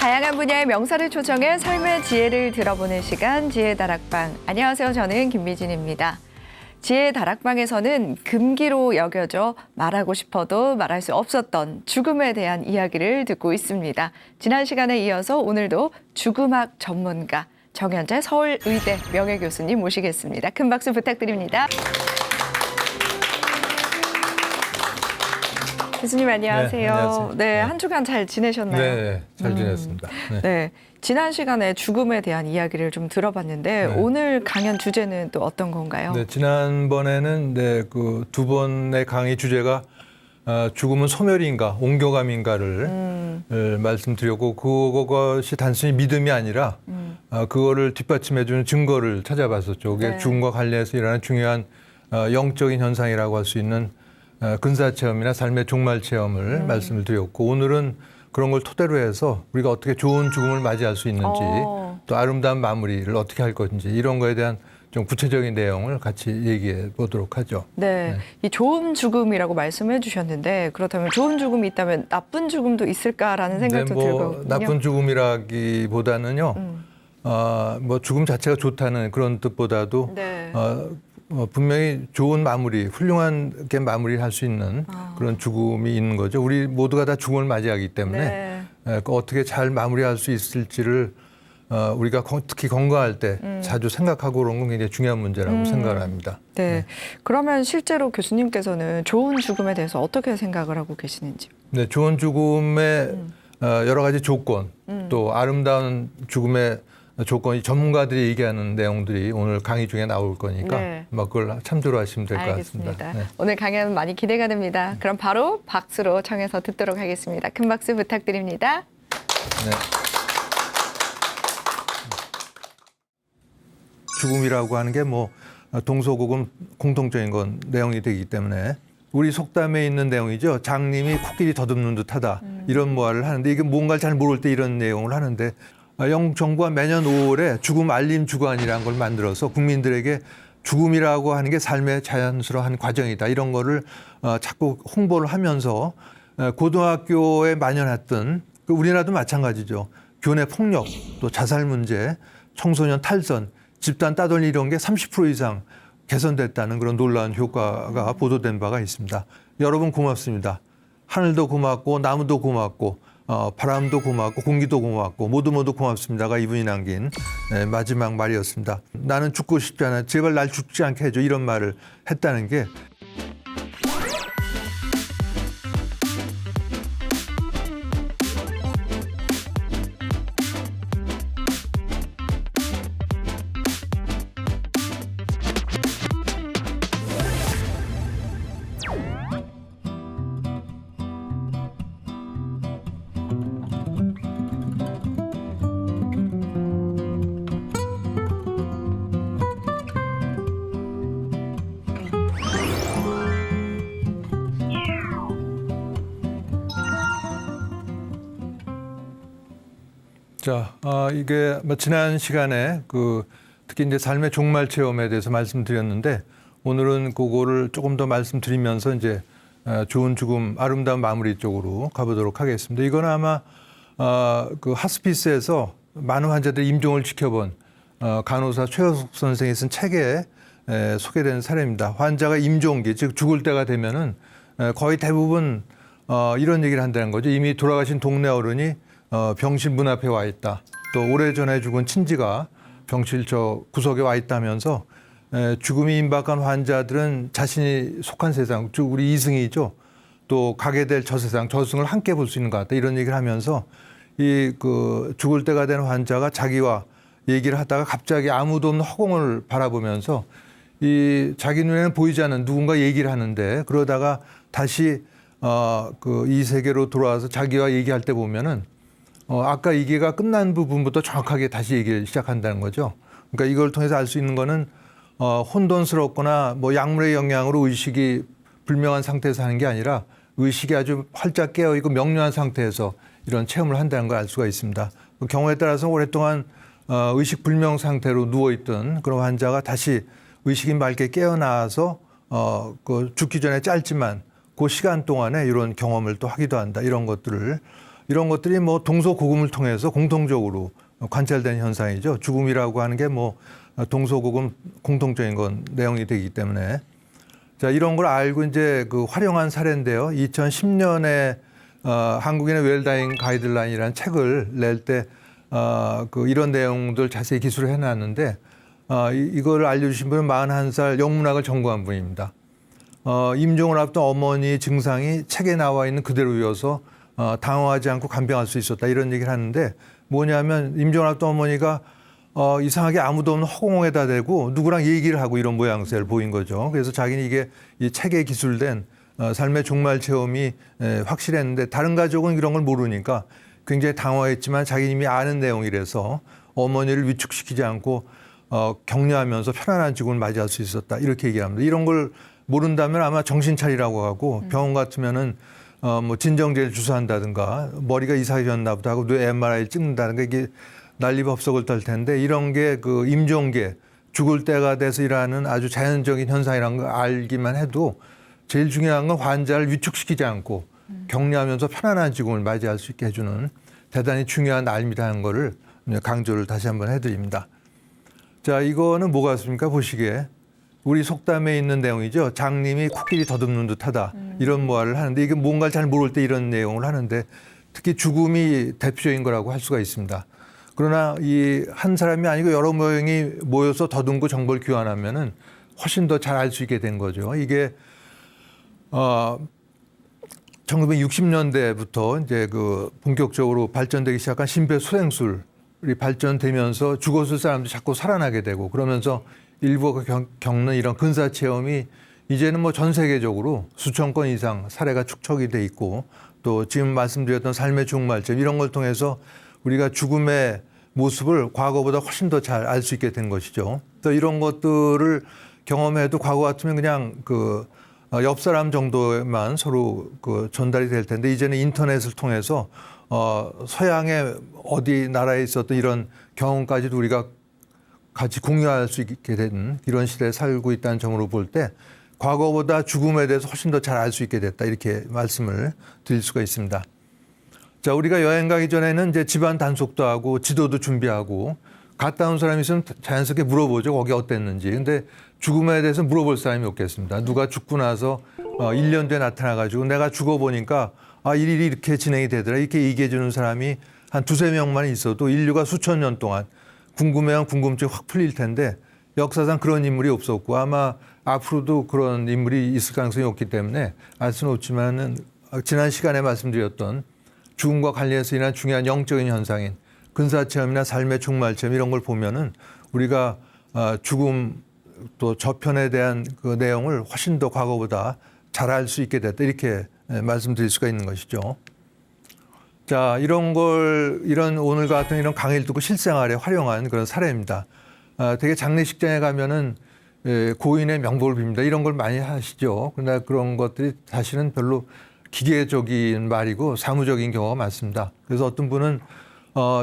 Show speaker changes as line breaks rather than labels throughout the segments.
다양한 분야의 명사를 초청해 삶의 지혜를 들어보는 시간 지혜 다락방. 안녕하세요. 저는 김미진입니다. 지혜 다락방에서는 금기로 여겨져 말하고 싶어도 말할 수 없었던 죽음에 대한 이야기를 듣고 있습니다. 지난 시간에 이어서 오늘도 죽음학 전문가 정현재 서울의대 명예교수님 모시겠습니다. 큰 박수 부탁드립니다. 교수님 안녕하세요.
네, 안녕하세요.
네, 한 주간 잘 지내셨나요?
네, 잘 지냈습니다.
네, 지난 시간에 죽음에 대한 이야기를 좀 들어봤는데
네.
오늘 강연 주제는 또 어떤 건가요?
네, 지난번에는 그 두 번의 강의 주제가 죽음은 소멸인가, 옮겨감인가를 말씀드렸고 그것이 단순히 믿음이 아니라 그거를 뒷받침해주는 증거를 찾아봤었죠. 그게
네.
죽음과 관련해서 일어나는 중요한 영적인 현상이라고 할 수 있는 근사 체험이나 삶의 종말 체험을 말씀을 드렸고 오늘은 그런 걸 토대로 해서 우리가 어떻게 좋은 죽음을 맞이할 수 있는지 또 아름다운 마무리를 어떻게 할 건지 이런 거에 대한 좀 구체적인 내용을 같이 얘기해 보도록 하죠.
네, 이 좋은 죽음이라고 말씀해 주셨는데 그렇다면 좋은 죽음이 있다면 나쁜 죽음도 있을까라는 생각도 들거든요.
나쁜 죽음이라기보다는요. 뭐 죽음 자체가 좋다는 그런 뜻보다도
네.
분명히 좋은 마무리, 훌륭한 게 마무리를 할 수 있는 그런 죽음이 있는 거죠. 우리 모두가 다 죽음을 맞이하기 때문에 어떻게 잘 마무리할 수 있을지를 우리가 특히 건강할 때 자주 생각하고 그런 건 굉장히 중요한 문제라고 생각을 합니다.
네. 그러면 실제로 교수님께서는 좋은 죽음에 대해서 어떻게 생각을 하고 계시는지요?
네, 좋은 죽음의 여러 가지 조건, 또 아름다운 죽음의 조건이 전문가들이 얘기하는 내용들이 오늘 강의 중에 나올 거니까 뭐 그걸 참조로 하시면 될 것 같습니다.
알겠습니다. 오늘 강연 많이 기대가 됩니다. 그럼 바로 박수로 청해서 듣도록 하겠습니다. 큰 박수 부탁드립니다.
네. 죽음이라고 하는 게 뭐 동서고금 공통적인 건 내용이 되기 때문에 우리 속담에 있는 내용이죠. 장님이 코끼리 더듬는 듯하다 이런 말을 하는데 이게 뭔가를 잘 모를 때 이런 내용을 하는데 정부가 매년 5월에 죽음 알림 주간이라는 걸 만들어서 국민들에게 죽음이라고 하는 게 삶의 자연스러운 과정이다 이런 거를 자꾸 홍보를 하면서 고등학교에 만연했던 우리나라도 마찬가지죠. 교내 폭력 또 자살 문제, 청소년 탈선, 집단 따돌림 이런 게 30% 이상 개선됐다는 그런 놀라운 효과가 보도된 바가 있습니다. 여러분 고맙습니다. 하늘도 고맙고 나무도 고맙고 바람도 고맙고 공기도 고맙고 모두 고맙습니다가 이분이 남긴 마지막 말이었습니다. 나는 죽고 싶지 않아. 제발 날 죽지 않게 해줘. 이런 말을 했다는 게 자, 이게 뭐 지난 시간에 특히 이제 삶의 종말 체험에 대해서 말씀드렸는데 오늘은 그거를 조금 더 말씀드리면서 이제 좋은 죽음, 아름다운 마무리 쪽으로 가보도록 하겠습니다. 이건 아마 그 하스피스에서 많은 환자들의 임종을 지켜본 간호사 최효석 선생이 쓴 책에 소개된 사례입니다. 환자가 임종기, 즉 죽을 때가 되면은 거의 대부분 이런 얘기를 한다는 거죠. 이미 돌아가신 동네 어른이 병실 문 앞에 와 있다. 또 오래전에 죽은 친지가 병실 저 구석에 와 있다면서 죽음이 임박한 환자들은 자신이 속한 세상, 즉 우리 이승이죠. 또 가게 될 저 세상, 저승을 함께 볼 수 있는 것 같다. 이런 얘기를 하면서 죽을 때가 된 환자가 자기와 얘기를 하다가 갑자기 아무도 없는 허공을 바라보면서 자기 눈에는 보이지 않는 누군가 얘기를 하는데 그러다가 다시 이 세계로 돌아와서 자기와 얘기할 때 보면은 아까 얘기가 끝난 부분부터 정확하게 다시 얘기를 시작한다는 거죠. 그러니까 이걸 통해서 알 수 있는 거는 혼돈스럽거나 뭐 약물의 영향으로 의식이 불명한 상태에서 하는 게 아니라 의식이 아주 활짝 깨어 있고 명료한 상태에서 이런 체험을 한다는 걸 알 수가 있습니다. 그 경우에 따라서 오랫동안 의식 불명 상태로 누워 있던 그런 환자가 다시 의식이 맑게 깨어나서 죽기 전에 짧지만 그 시간 동안에 이런 경험을 또 하기도 한다. 이런 것들을 이런 것들이 뭐 동서고금을 통해서 공통적으로 관찰된 현상이죠. 죽음이라고 하는 게 뭐 동서고금 공통적인 건 내용이 되기 때문에. 자, 이런 걸 알고 이제 그 활용한 사례인데요. 2010년에 한국인의 웰다잉 가이드라인이라는 책을 낼 때 그 이런 내용들 자세히 기술을 해놨는데 이걸 알려주신 분은 41살 영문학을 전공한 분입니다. 임종을 앞둔 어머니 증상이 책에 나와 있는 그대로 이어서 당황하지 않고 간병할 수 있었다 이런 얘기를 하는데 뭐냐면 임종을 앞둔 어머니가 이상하게 아무도 없는 허공에다 대고 누구랑 얘기를 하고 이런 모양새를 보인 거죠. 그래서 자기는 이게 이 책에 기술된 삶의 종말 체험이 확실했는데 다른 가족은 이런 걸 모르니까 굉장히 당황했지만 자기는 이미 아는 내용이라서 어머니를 위축시키지 않고 격려하면서 편안한 죽음을 맞이할 수 있었다 이렇게 얘기합니다. 이런 걸 모른다면 아마 정신 차리라고 하고 병원 같으면은 뭐 진정제를 주사한다든가 머리가 이상해졌나 보다 하고 뇌 MRI를 찍는다든가 이게 난리법석을 떨 텐데 이런 게 그 임종계 죽을 때가 돼서 일어나는 아주 자연적인 현상이라는 걸 알기만 해도 제일 중요한 건 환자를 위축시키지 않고 격려하면서 편안한 죽음을 맞이할 수 있게 해주는 대단히 중요한 알미라는 거를 강조를 다시 한번 해드립니다. 자, 이거는 뭐 같습니까? 보시기에 우리 속담에 있는 내용이죠. 장님이 코끼리 더듬는 듯하다 이런 말을 하는데 이게 뭔가를 잘 모를 때 이런 내용을 하는데 특히 죽음이 대표적인 거라고 할 수가 있습니다. 그러나 이 한 사람이 아니고 여러 명이 모여서 더듬고 정보를 교환하면은 훨씬 더 잘 알 수 있게 된 거죠. 이게 1960년대부터 이제 그 본격적으로 발전되기 시작한 심폐소생술이 발전되면서 죽었을 사람도 자꾸 살아나게 되고 그러면서 일부가 겪는 이런 근사 체험이 이제는 뭐 전 세계적으로 수천 건 이상 사례가 축적이 돼 있고 또 지금 말씀드렸던 삶의 종말점 이런 걸 통해서 우리가 죽음의 모습을 과거보다 훨씬 더 잘 알 수 있게 된 것이죠. 또 이런 것들을 경험해도 과거 같으면 그냥 그 옆 사람 정도만 서로 그 전달이 될 텐데 이제는 인터넷을 통해서 서양의 어디 나라에 있었던 이런 경험까지도 우리가 같이 공유할 수 있게 된 이런 시대에 살고 있다는 점으로 볼 때 과거보다 죽음에 대해서 훨씬 더 잘 알 수 있게 됐다 이렇게 말씀을 드릴 수가 있습니다. 자, 우리가 여행 가기 전에는 이제 집안 단속도 하고 지도도 준비하고 갔다 온 사람이 있으면 자연스럽게 물어보죠. 거기 어땠는지. 근데 죽음에 대해서 물어볼 사람이 없겠습니다. 누가 죽고 나서 1년 뒤에 나타나가지고 내가 죽어보니까 일이 이렇게 진행이 되더라. 이렇게 얘기해 주는 사람이 한 두세 명만 있어도 인류가 수천 년 동안 궁금해한 궁금증이 확 풀릴 텐데 역사상 그런 인물이 없었고 아마 앞으로도 그런 인물이 있을 가능성이 없기 때문에 알 수는 없지만은 지난 시간에 말씀드렸던 죽음과 관련해서 일어난 중요한 영적인 현상인 근사체험이나 삶의 종말체험 이런 걸 보면은 우리가 죽음 또 저편에 대한 그 내용을 훨씬 더 과거보다 잘 알 수 있게 됐다 이렇게 말씀드릴 수가 있는 것이죠. 자, 이런 오늘 같은 이런 강의를 듣고 실생활에 활용한 그런 사례입니다. 되게 장례식장에 가면은 고인의 명복을 빕니다. 이런 걸 많이 하시죠. 그러나 그런 것들이 사실은 별로 기계적인 말이고 사무적인 경우가 많습니다. 그래서 어떤 분은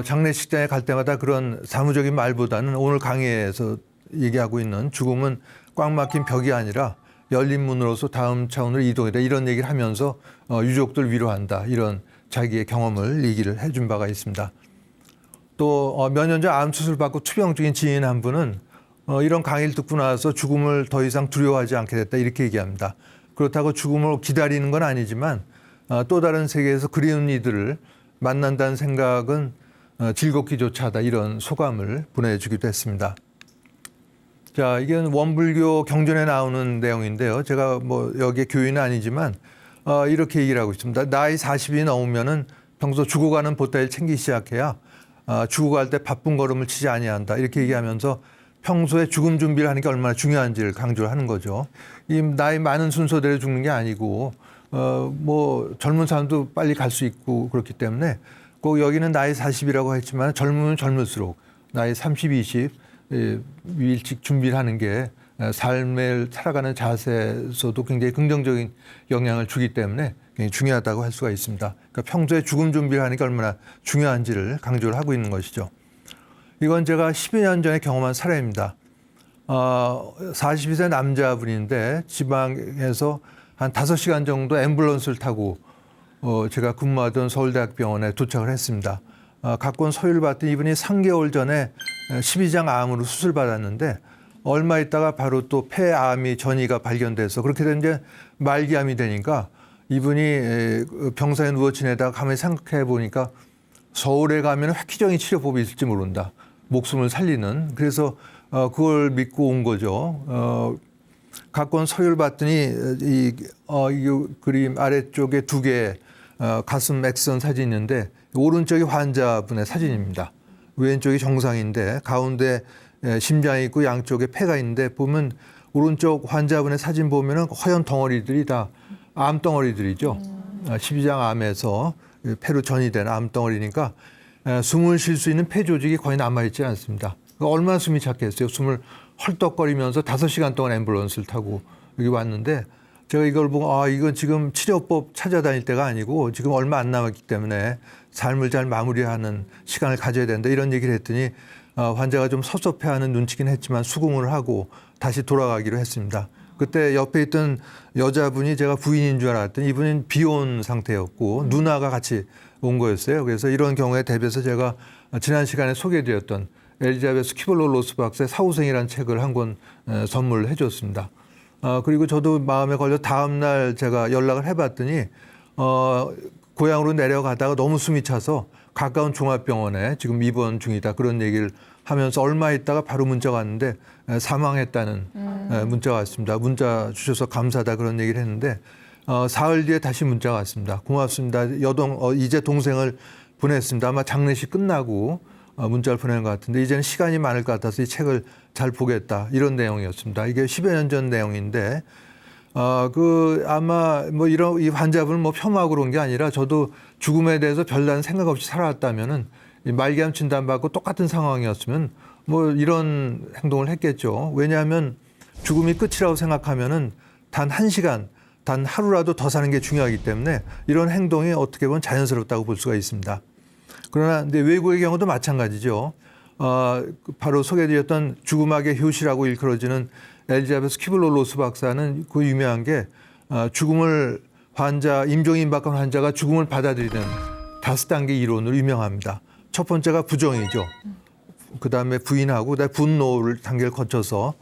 장례식장에 갈 때마다 그런 사무적인 말보다는 오늘 강의에서 얘기하고 있는 죽음은 꽉 막힌 벽이 아니라 열린 문으로서 다음 차원으로 이동이다 이런 얘기를 하면서 유족들 위로한다 이런 자기의 경험을 얘기를 해준 바가 있습니다. 또 몇 년 전 암 수술 받고 투병 중인 지인 한 분은 이런 강의를 듣고 나서 죽음을 더 이상 두려워하지 않게 됐다 이렇게 얘기합니다. 그렇다고 죽음을 기다리는 건 아니지만 또 다른 세계에서 그리운 이들을 만난다는 생각은 즐겁기조차 하다 이런 소감을 보내주기도 했습니다. 자, 이게 원불교 경전에 나오는 내용인데요. 제가 뭐 여기에 교인은 아니지만 이렇게 얘기를 하고 있습니다. 나이 40이 넘으면은 평소 죽어가는 보따리를 챙기기 시작해야 죽어갈 때 바쁜 걸음을 치지 아니한다 이렇게 얘기하면서 평소에 죽음 준비를 하는 게 얼마나 중요한지를 강조를 하는 거죠. 이 나이 많은 순서대로 죽는 게 아니고 뭐 젊은 사람도 빨리 갈 수 있고 그렇기 때문에 꼭 여기는 나이 40이라고 했지만 젊으면 젊을수록 나이 30, 20 일찍 준비를 하는 게 삶을 살아가는 자세에서도 굉장히 긍정적인 영향을 주기 때문에 굉장히 중요하다고 할 수가 있습니다. 그러니까 평소에 죽음 준비를 하는 게 얼마나 중요한지를 강조를 하고 있는 것이죠. 이건 제가 12년 년 전에 경험한 사례입니다. 42세 남자분인데 지방에서 한 5시간 정도 앰뷸런스를 타고 제가 근무하던 서울대학병원에 도착을 했습니다. 갖고 온 서류를 봤더니 이분이 3개월 전에 12장 암으로 수술받았는데 얼마 있다가 바로 또 폐암이 전이가 발견돼서 그렇게 된 이제 말기암이 되니까 이분이 병상에 누워 지내다가 가만히 생각해 보니까 서울에 가면 획기적인 치료법이 있을지 모른다. 목숨을 살리는. 그래서 그걸 믿고 온 거죠. 갖고 온 서류를 봤더니 이 그림 아래쪽에 두 개의 가슴 X선 사진이 있는데 오른쪽이 환자분의 사진입니다. 왼쪽이 정상인데 가운데 심장이 있고 양쪽에 폐가 있는데 보면 오른쪽 환자분의 사진 보면은 허연 덩어리들이 다 암덩어리들이죠. 12장 암에서 폐로 전이된 암덩어리니까 숨을 쉴 수 있는 폐 조직이 거의 남아있지 않습니다. 얼마나 숨이 찼겠어요. 숨을 헐떡거리면서 5시간 동안 앰뷸런스를 타고 여기 왔는데 제가 이걸 보고 이건 지금 치료법 찾아다닐 때가 아니고 지금 얼마 안 남았기 때문에 삶을 잘 마무리하는 시간을 가져야 된다 이런 얘기를 했더니 환자가 좀 섭섭해하는 눈치긴 했지만 수긍을 하고 다시 돌아가기로 했습니다. 그때 옆에 있던 여자분이 제가 부인인 줄 알았더니 이분은 비혼 상태였고 누나가 같이 온 거였어요. 그래서 이런 경우에 대비해서 제가 지난 시간에 소개해드렸던 엘리자베스 키블러-로스 박사의 사후생이라는 책을 한 권 선물해 줬습니다. 그리고 저도 마음에 걸려 다음 날 제가 연락을 해봤더니 고향으로 내려가다가 너무 숨이 차서 가까운 종합병원에 지금 입원 중이다 그런 얘기를 하면서 얼마 있다가 바로 문자가 왔는데 사망했다는 문자가 왔습니다. 문자 주셔서 감사하다 그런 얘기를 했는데 사흘 뒤에 다시 문자가 왔습니다. 고맙습니다. 이제 동생을 보냈습니다. 아마 장례식 끝나고 문자를 보낸 것 같은데 이제는 시간이 많을 것 같아서 이 책을 잘 보겠다 이런 내용이었습니다. 이게 10여 년 전 내용인데 아마 뭐 이런 이 환자분을 뭐 폄하하고 온 게 아니라 저도 죽음에 대해서 별다른 생각 없이 살아왔다면은 말기암 진단받고 똑같은 상황이었으면 뭐 이런 행동을 했겠죠. 왜냐하면 죽음이 끝이라고 생각하면은 단 1시간, 단 하루라도 더 사는 게 중요하기 때문에 이런 행동이 어떻게 보면 자연스럽다고 볼 수가 있습니다. 그러나 근데 외국의 경우도 마찬가지죠. 바로 소개해드렸던 죽음학의 효시라고 일컬어지는 엘리자베스 키블러-로스 박사는 그 유명한 게 죽음을 임종임박한 환자가 죽음을 받아들이는 5단계 이론으로 유명합니다. 첫 번째가 부정이죠. 그다음에 부인하고 그다음에 분노를 단계를 거쳐서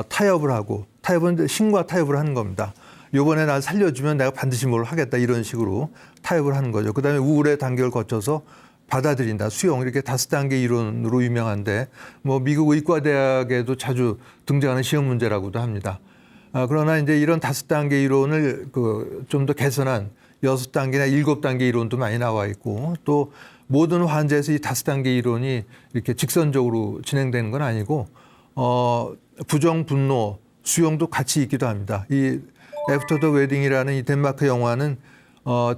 타협을 하고 타협은 신과 타협을 하는 겁니다. 이번에 날 살려주면 내가 반드시 뭘 하겠다 이런 식으로 타협을 하는 거죠. 그다음에 우울의 단계를 거쳐서 받아들인다, 수용 이렇게 5단계 이론으로 유명한데 뭐 미국 의과대학에도 자주 등장하는 시험 문제라고도 합니다. 그러나 이제 이런 5단계 이론을 좀 더 개선한 6단계나 7단계 이론도 많이 나와 있고 또 모든 환자에서 이 5단계 이론이 이렇게 직선적으로 진행되는 건 아니고 부정, 분노, 수용도 같이 있기도 합니다. 이 애프터 더 웨딩이라는 이 덴마크 영화는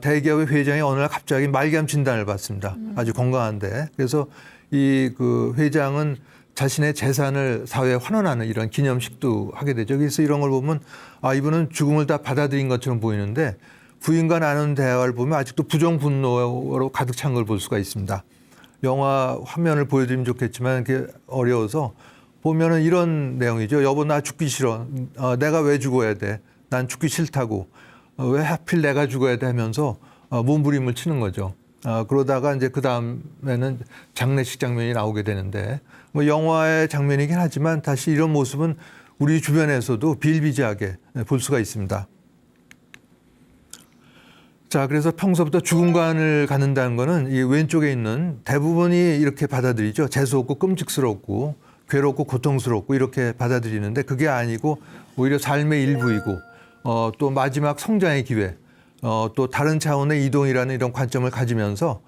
대기업의 회장이 어느 날 갑자기 말기암 진단을 받습니다. 아주 건강한데. 그래서 이 회장은 자신의 재산을 사회에 환원하는 이런 기념식도 하게 되죠. 그래서 이런 걸 보면 이분은 죽음을 다 받아들인 것처럼 보이는데 부인과 나눈 대화를 보면 아직도 부정 분노로 가득 찬 걸 볼 수가 있습니다. 영화 화면을 보여드리면 좋겠지만 그게 어려워서 보면은 이런 내용이죠. 여보 나 죽기 싫어. 내가 왜 죽어야 돼? 난 죽기 싫다고. 왜 하필 내가 죽어야 돼 하면서 몸부림을 치는 거죠. 그러다가 이제 그 다음에는 장례식 장면이 나오게 되는데 뭐 영화의 장면이긴 하지만 다시 이런 모습은 우리 주변에서도 비일비재하게 볼 수가 있습니다. 자, 그래서 평소부터 죽음관을 갖는다는 거는 이 왼쪽에 있는 대부분이 이렇게 받아들이죠. 재수없고 끔찍스럽고 괴롭고 고통스럽고 이렇게 받아들이는데 그게 아니고 오히려 삶의 일부이고 또 마지막 성장의 기회, 또 다른 차원의 이동이라는 이런 관점을 가지면서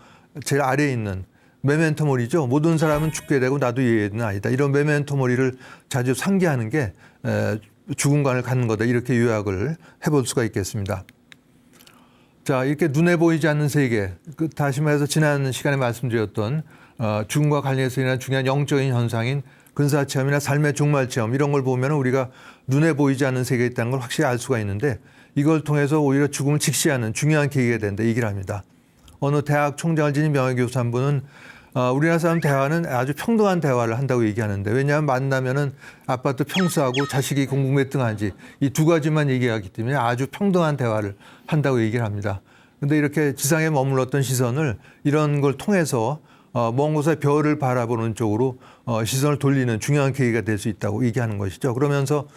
제일 아래에 있는 메멘토 모리죠. 모든 사람은 죽게 되고 나도 얘는 아니다. 이런 메멘토 모리를 자주 상기하는 게 죽음관을 갖는 거다. 이렇게 요약을 해볼 수가 있겠습니다. 자, 이렇게 눈에 보이지 않는 세계, 다시 말해서 지난 시간에 말씀드렸던 죽음과 관련해서 일어난 중요한 영적인 현상인 근사체험이나 삶의 종말체험 이런 걸 보면 우리가 눈에 보이지 않는 세계에 있다는 걸 확실히 알 수가 있는데 이걸 통해서 오히려 죽음을 직시하는 중요한 계기가 된다 얘기를 합니다. 어느 대학 총장을 지닌 명예교수 한 분은 우리나라 사람 대화는 아주 평등한 대화를 한다고 얘기하는데 왜냐하면 만나면은 아빠도 평소하고 자식이 공부 몇 등 하는지 이 두 가지만 얘기하기 때문에 아주 평등한 대화를 한다고 얘기를 합니다. 근데 이렇게 지상에 머물렀던 시선을 이런 걸 통해서 먼 곳의 별을 바라보는 쪽으로 시선을 돌리는 중요한 계기가 될 수 있다고 얘기하는 것이죠. 그러면서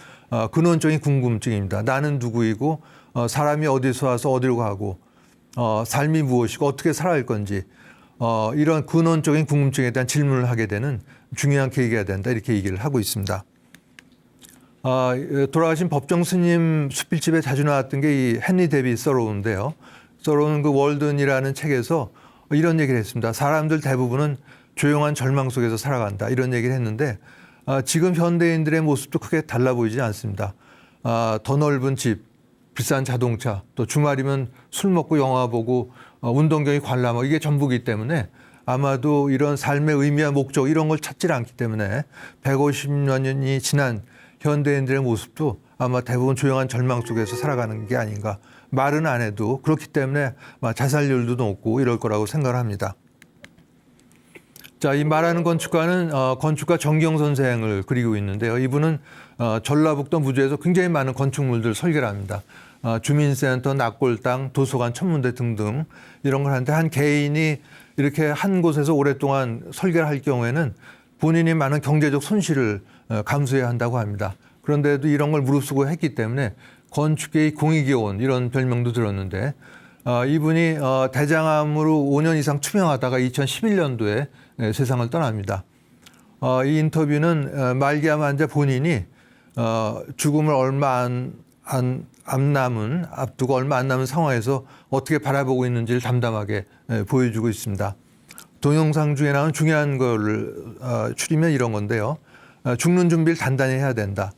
근원적인 궁금증입니다. 나는 누구이고 사람이 어디서 와서 어디로 가고 삶이 무엇이고 어떻게 살아갈 건지 이런 근원적인 궁금증에 대한 질문을 하게 되는 중요한 계기가 된다 이렇게 얘기를 하고 있습니다. 돌아가신 법정 스님 수필집에 자주 나왔던 게 이 헨리 데비 서로우인데요. 서로우는 그 월든이라는 책에서 이런 얘기를 했습니다. 사람들 대부분은 조용한 절망 속에서 살아간다 이런 얘기를 했는데 지금 현대인들의 모습도 크게 달라 보이지 않습니다. 더 넓은 집, 비싼 자동차, 또 주말이면 술 먹고 영화 보고 운동경이 관람하고 이게 전부이기 때문에 아마도 이런 삶의 의미와 목적 이런 걸 찾지 않기 때문에 150여 년이 지난 현대인들의 모습도 아마 대부분 조용한 절망 속에서 살아가는 게 아닌가. 말은 안 해도 그렇기 때문에 자살률도 높고 이럴 거라고 생각을 합니다. 자, 이 말하는 건축가는 건축가 정기영 선생을 그리고 있는데요. 이분은 전라북도 무주에서 굉장히 많은 건축물들 설계를 합니다. 주민센터, 낙골당, 도서관, 천문대 등등 이런 걸 하는데 한 개인이 이렇게 한 곳에서 오랫동안 설계를 할 경우에는 본인이 많은 경제적 손실을 감수해야 한다고 합니다. 그런데도 이런 걸 무릅쓰고 했기 때문에 건축계의 공익이온 이런 별명도 들었는데 이분이 대장암으로 5년 이상 투병하다가 2011년도에 세상을 떠납니다. 이 인터뷰는 말기암 환자 본인이 죽음을 앞두고 얼마 안 남은 상황에서 어떻게 바라보고 있는지를 담담하게 보여주고 있습니다. 동영상 중에 나오는 중요한 거를 추리면 이런 건데요. 죽는 준비를 단단히 해야 된다.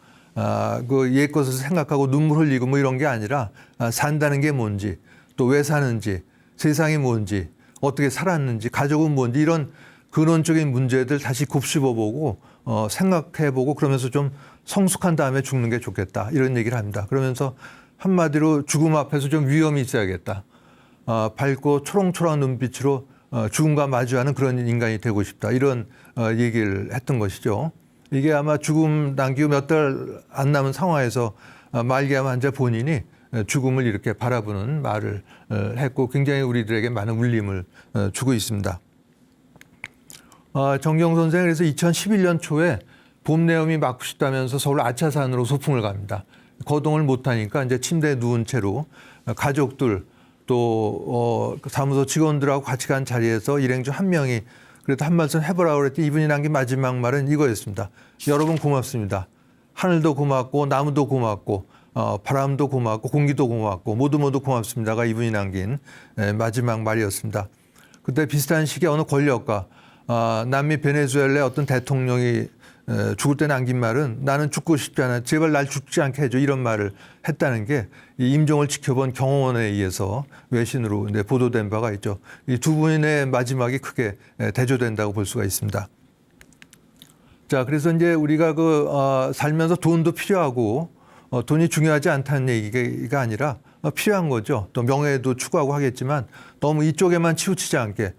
그 옛 것을 생각하고 눈물 흘리고 뭐 이런 게 아니라 산다는 게 뭔지 또 왜 사는지 세상이 뭔지 어떻게 살았는지 가족은 뭔지 이런 근원적인 문제들 다시 곱씹어보고 생각해보고 그러면서 좀 성숙한 다음에 죽는 게 좋겠다 이런 얘기를 합니다. 그러면서 한마디로 죽음 앞에서 좀 위험이 있어야겠다. 밝고 초롱초롱한 눈빛으로 죽음과 마주하는 그런 인간이 되고 싶다 이런 얘기를 했던 것이죠. 이게 아마 죽음 남기고 몇 달 안 남은 상황에서 말기암 환자 본인이 죽음을 이렇게 바라보는 말을 했고 굉장히 우리들에게 많은 울림을 주고 있습니다. 정경 선생은 그래서 2011년 초에 봄 내음이 맞고 싶다면서 서울 아차산으로 소풍을 갑니다. 거동을 못하니까 이제 침대에 누운 채로 가족들 또 사무소 직원들하고 같이 간 자리에서 일행 중 한 명이 그래도 한 말씀 해보라고 그랬더니 이분이 남긴 마지막 말은 이거였습니다. 여러분 고맙습니다. 하늘도 고맙고 나무도 고맙고 바람도 고맙고 공기도 고맙고 모두 고맙습니다가 이분이 남긴 마지막 말이었습니다. 그때 비슷한 시기에 어느 권력가 남미 베네수엘라의 어떤 대통령이 죽을 때 남긴 말은 나는 죽고 싶지 않아 제발 날 죽지 않게 해줘 이런 말을 했다는 게 이 임종을 지켜본 경호원에 의해서 외신으로 보도된 바가 있죠. 이 두 분의 마지막이 크게 대조된다고 볼 수가 있습니다. 자, 그래서 이제 우리가 살면서 돈도 필요하고 돈이 중요하지 않다는 얘기가 아니라 필요한 거죠. 또 명예도 추구하고 하겠지만 너무 이쪽에만 치우치지 않게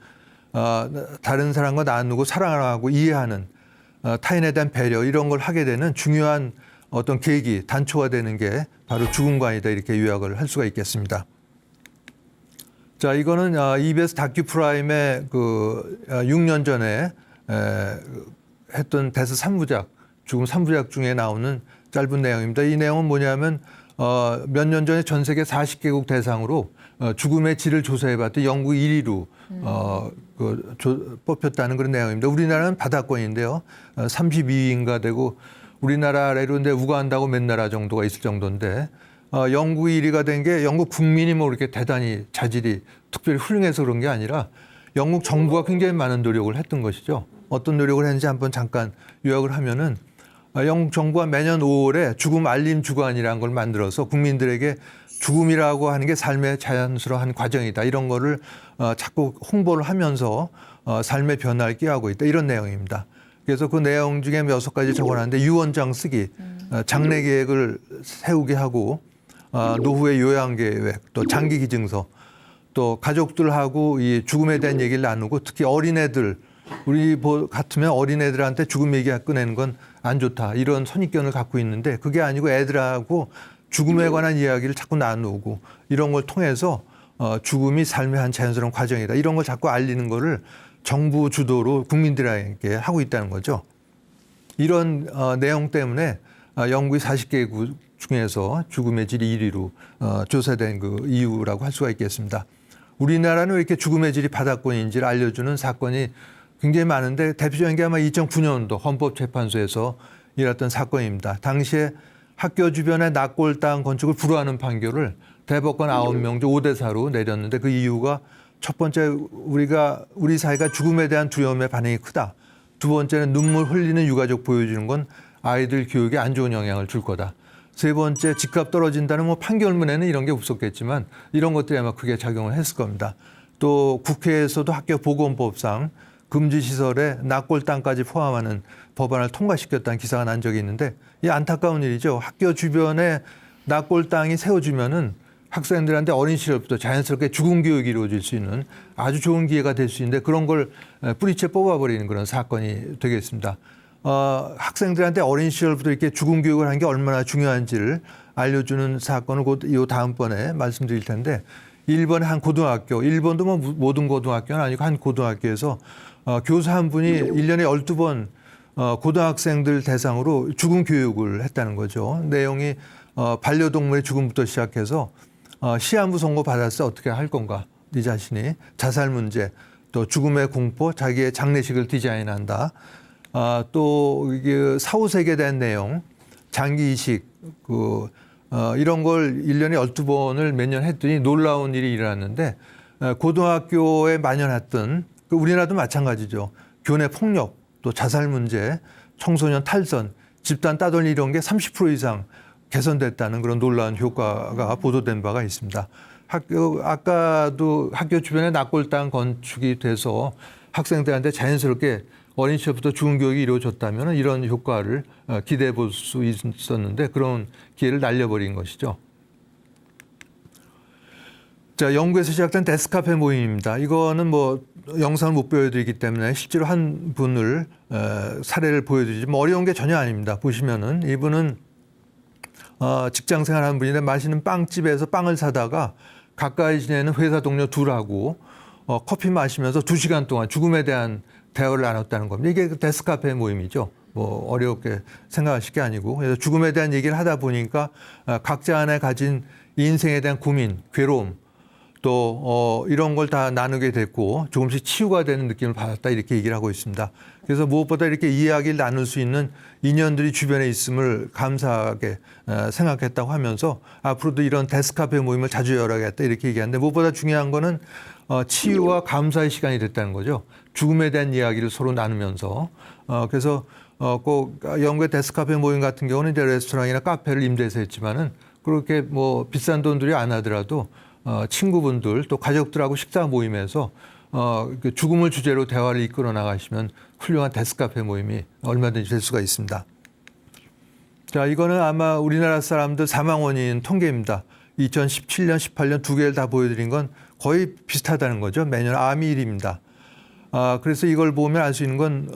다른 사람과 나누고 사랑하고 이해하는 타인에 대한 배려 이런 걸 하게 되는 중요한 어떤 계기, 단초가 되는 게 바로 죽음과 아니다 이렇게 요약을 할 수가 있겠습니다. 자, 이거는 EBS 다큐 프라임의 6년 전에 했던 데스 3부작, 죽음 3부작 중에 나오는 짧은 내용입니다. 이 내용은 뭐냐면 몇 년 전에 전 세계 40개국 대상으로 죽음의 질을 조사해봤더니 영국 1위로 뽑혔다는 그런 내용입니다. 우리나라는 바다권인데요. 32위인가 되고 우리나라 아래로 우간다고 몇 나라 정도가 있을 정도인데 영국 1위가 된 게 영국 국민이 뭐 이렇게 대단히 자질이 특별히 훌륭해서 그런 게 아니라 영국 정부가 굉장히 많은 노력을 했던 것이죠. 어떤 노력을 했는지 한번 잠깐 요약을 하면은 영국 정부가 매년 5월에 죽음 알림 주간이라는 걸 만들어서 국민들에게 죽음이라고 하는 게 삶의 자연스러운 과정이다. 이런 거를 자꾸 홍보를 하면서 삶의 변화를 꾀하고 있다. 이런 내용입니다. 그래서 그 내용 중에 몇 가지 적어놨는데 유언장 쓰기, 장례 계획을 세우게 하고 노후의 요양 계획, 또 장기 기증서, 또 가족들하고 이 죽음에 대한 얘기를 나누고 특히 어린애들 우리 같으면 어린애들한테 죽음 얘기 꺼내는 건 안 좋다. 이런 선입견을 갖고 있는데 그게 아니고 애들하고 죽음에 관한 이야기를 자꾸 나누고 이런 걸 통해서 죽음이 삶의 한 자연스러운 과정이다. 이런 걸 자꾸 알리는 거를 정부 주도로 국민들에게 하고 있다는 거죠. 이런 내용 때문에 영국의 40개국 중에서 죽음의 질이 1위로 조사된 그 이유라고 할 수가 있겠습니다. 우리나라는 왜 이렇게 죽음의 질이 바닥권인지를 알려주는 사건이 굉장히 많은데 대표적인 게 아마 2009년도 헌법재판소에서 일어났던 사건입니다. 당시에 학교 주변에 낙골당 건축을 불허하는 판결을 대법관 9명 중 5대4로 내렸는데 그 이유가 첫 번째 우리 사회가 죽음에 대한 두려움의 반응이 크다. 두 번째는 눈물 흘리는 유가족 보여주는 건 아이들 교육에 안 좋은 영향을 줄 거다. 세 번째 집값 떨어진다는 뭐 판결문에는 이런 게 없었겠지만 이런 것들이 아마 크게 작용을 했을 겁니다. 또 국회에서도 학교 보건법상 금지시설에 낙골 땅까지 포함하는 법안을 통과시켰다는 기사가 난 적이 있는데 이 안타까운 일이죠. 학교 주변에 낙골 땅이 세워지면은 학생들한테 어린 시절부터 자연스럽게 죽음 교육이 이루어질 수 있는 아주 좋은 기회가 될 수 있는데 그런 걸 뿌리채 뽑아버리는 그런 사건이 되겠습니다. 학생들한테 어린 시절부터 이렇게 죽음 교육을 하는 게 얼마나 중요한지를 알려주는 사건을 곧 이 다음번에 말씀드릴 텐데 일본의 한 고등학교, 일본도 뭐 모든 고등학교는 아니고 한 고등학교에서 교사 한 분이 1년에 12번 고등학생들 대상으로 죽음 교육을 했다는 거죠. 내용이 반려동물의 죽음부터 시작해서 시한부 선고 받았을 때 어떻게 할 건가, 네 자신이 자살 문제, 또 죽음의 공포, 자기의 장례식을 디자인한다. 또 이게 사후세계에 대한 내용, 장기 이식, 이런 걸 1년에 12번을 매년 했더니 놀라운 일이 일어났는데 고등학교에 만연했던 우리나라도 마찬가지죠. 교내 폭력, 또 자살 문제, 청소년 탈선, 집단 따돌리 이런 게 30% 이상 개선됐다는 그런 놀라운 효과가 보도된 바가 있습니다. 아까도 학교 주변에 낙골당 건축이 돼서 학생들한테 자연스럽게 어린 시절부터 죽음 교육이 이루어졌다면 이런 효과를 기대해 볼 수 있었는데 그런 기회를 날려버린 것이죠. 자, 영국에서 시작된 데스카페 모임입니다. 이거는 뭐 영상을 못 보여드리기 때문에 실제로 한 분을 사례를 보여드리지 뭐 어려운 게 전혀 아닙니다. 보시면은 이분은 직장 생활하는 분인데 맛있는 빵집에서 빵을 사다가 가까이 지내는 회사 동료 둘하고 커피 마시면서 2시간 동안 죽음에 대한 대화를 나눴다는 겁니다. 이게 데스카페 모임이죠. 뭐 어렵게 생각하실 게 아니고 그래서 죽음에 대한 얘기를 하다 보니까 각자 안에 가진 인생에 대한 고민, 괴로움 또 이런 걸 다 나누게 됐고 조금씩 치유가 되는 느낌을 받았다 이렇게 얘기를 하고 있습니다. 그래서 무엇보다 이렇게 이야기를 나눌 수 있는 인연들이 주변에 있음을 감사하게 생각했다고 하면서 앞으로도 이런 데스카페 모임을 자주 열어야겠다 이렇게 얘기하는데 무엇보다 중요한 거는 치유와 감사의 시간이 됐다는 거죠. 죽음에 대한 이야기를 서로 나누면서 그래서 꼭 영국의 데스카페 모임 같은 경우는 이제 레스토랑이나 카페를 임대해서 했지만은 그렇게 뭐 비싼 돈 들이 안 하더라도 친구분들 또 가족들하고 식사 모임에서 죽음을 주제로 대화를 이끌어 나가시면 훌륭한 데스카페 모임이 얼마든지 될 수가 있습니다. 자, 이거는 아마 우리나라 사람들 사망 원인 통계입니다. 2017년, 18년 두 개를 다 보여드린 건 거의 비슷하다는 거죠. 매년 암일입니다. 그래서 이걸 보면 알 수 있는 건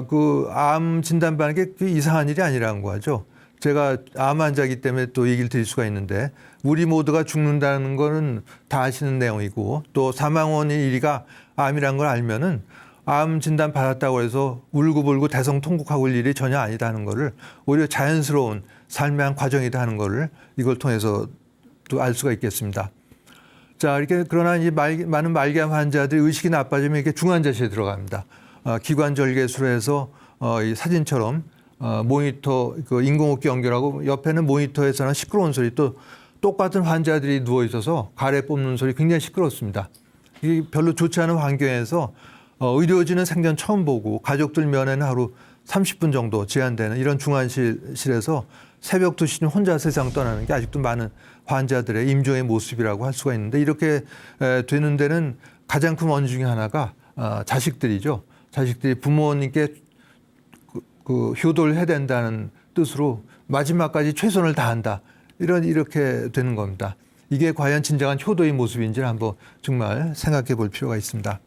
그 암 진단받는 게 이상한 일이 아니라는 거죠. 제가 암 환자이기 때문에 또 얘기를 드릴 수가 있는데 우리 모두가 죽는다는 거는 다 아시는 내용이고 또 사망 원인 1위가 암이라는 걸 알면은 암 진단 받았다고 해서 울고불고 대성통곡하고 올 일이 전혀 아니다는 거를 오히려 자연스러운 삶의 한 과정이다 하는 거를 이걸 통해서 또 알 수가 있겠습니다. 자, 이렇게 그러나 이 많은 말기암 환자들이 의식이 나빠지면 이렇게 중환자실에 들어갑니다. 기관절개술을 해서 이 사진처럼 모니터 그 인공호흡기 연결하고 옆에는 모니터에서는 시끄러운 소리 또 똑같은 환자들이 누워 있어서 가래 뽑는 소리 굉장히 시끄럽습니다. 이 별로 좋지 않은 환경에서 의료진은 생전 처음 보고 가족들 면회는 하루 30분 정도 제한되는 이런 중환실에서 새벽 2시쯤 혼자 세상 떠나는 게 아직도 많은 환자들의 임종의 모습이라고 할 수가 있는데 이렇게 되는 데는 가장 큰 원인 중에 하나가 자식들이죠. 자식들이 부모님께 그 효도를 해야 된다는 뜻으로 마지막까지 최선을 다한다. 이렇게 되는 겁니다. 이게 과연 진정한 효도의 모습인지를 한번 정말 생각해 볼 필요가 있습니다.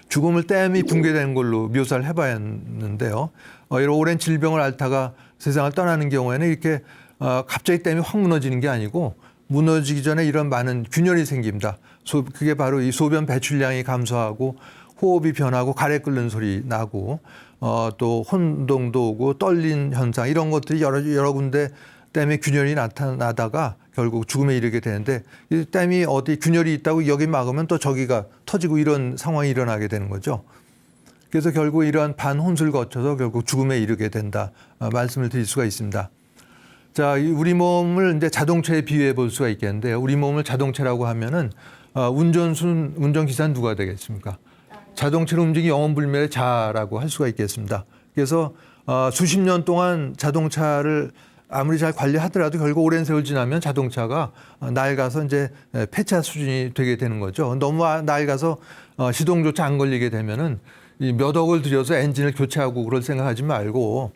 죽음을 댐이 붕괴되는 걸로 묘사를 해봐야 하는데요. 이런 오랜 질병을 앓다가 세상을 떠나는 경우에는 이렇게 갑자기 댐이 확 무너지는 게 아니고 무너지기 전에 이런 많은 균열이 생깁니다. 그게 바로 이 소변 배출량이 감소하고 호흡이 변하고 가래 끓는 소리 나고 또 혼동도 오고 떨린 현상 이런 것들이 여러 군데 댐에 균열이 나타나다가 결국 죽음에 이르게 되는데 이 댐이 어디 균열이 있다고 여기 막으면 또 저기가 터지고 이런 상황이 일어나게 되는 거죠. 그래서 결국 이러한 반혼술 거쳐서 결국 죽음에 이르게 된다 말씀을 드릴 수가 있습니다. 자, 우리 몸을 이제 자동차에 비유해 볼 수가 있겠는데요. 우리 몸을 자동차라고 하면은 운전기사는 누가 되겠습니까? 자동차를 움직이 영원불멸의 자라고 할 수가 있겠습니다. 그래서 수십 년 동안 자동차를 아무리 잘 관리하더라도 결국 오랜 세월 지나면 자동차가 낡아서 이제 폐차 수준이 되게 되는 거죠. 너무 낡아서 시동조차 안 걸리게 되면은 몇 억을 들여서 엔진을 교체하고 그럴 생각하지 말고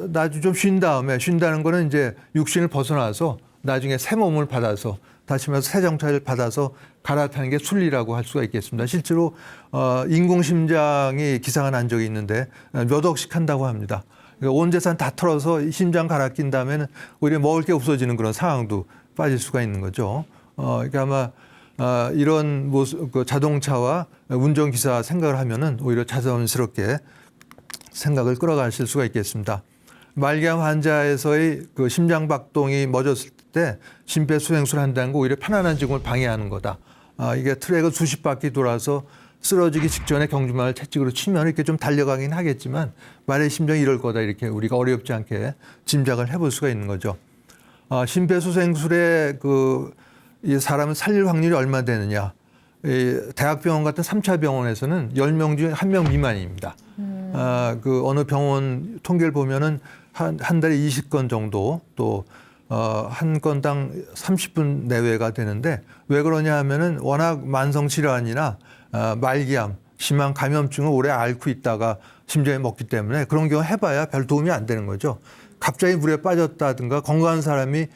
나중에 좀 쉰다는 거는 이제 육신을 벗어나서 나중에 새 몸을 받아서 다시 말해서 새 정차를 받아서 갈아타는 게 순리라고 할 수가 있겠습니다. 실제로 인공심장이 기사가 난 적이 있는데 몇 억씩 한다고 합니다. 그러니까 온 재산 다 털어서 심장 갈아 낀 다음에는 오히려 먹을 게 없어지는 그런 상황도 빠질 수가 있는 거죠. 그러니까 아마 이런 모습, 그 자동차와 운전기사 생각을 하면은 오히려 자연스럽게 생각을 끌어가실 수가 있겠습니다. 말기암 환자에서의 그 심장박동이 멎었을 때 심폐소생술을 한다는 거 오히려 편안한 죽음을 방해하는 거다. 이게 트랙을 수십 바퀴 돌아서 쓰러지기 직전에 경주마를 채찍으로 치면 이렇게 좀 달려가긴 하겠지만 만약에 심장이 이럴 거다 이렇게 우리가 어렵지 않게 짐작을 해볼 수가 있는 거죠. 심폐소생술에 이 사람을 살릴 확률이 얼마 되느냐. 대학병원 같은 3차 병원에서는 10명 중에 1명 미만입니다. 어느 병원 통계를 보면은 한 달에 20건 정도 또 한 건당 30분 내외가 되는데 왜 그러냐 하면은 워낙 만성 질환이나 말기암, 심한 감염증을 오래 앓고 있다가 심장에 먹기 때문에 그런 경우 해봐야 별 도움이 안 되는 거죠. 갑자기 물에 빠졌다든가 건강한 사람이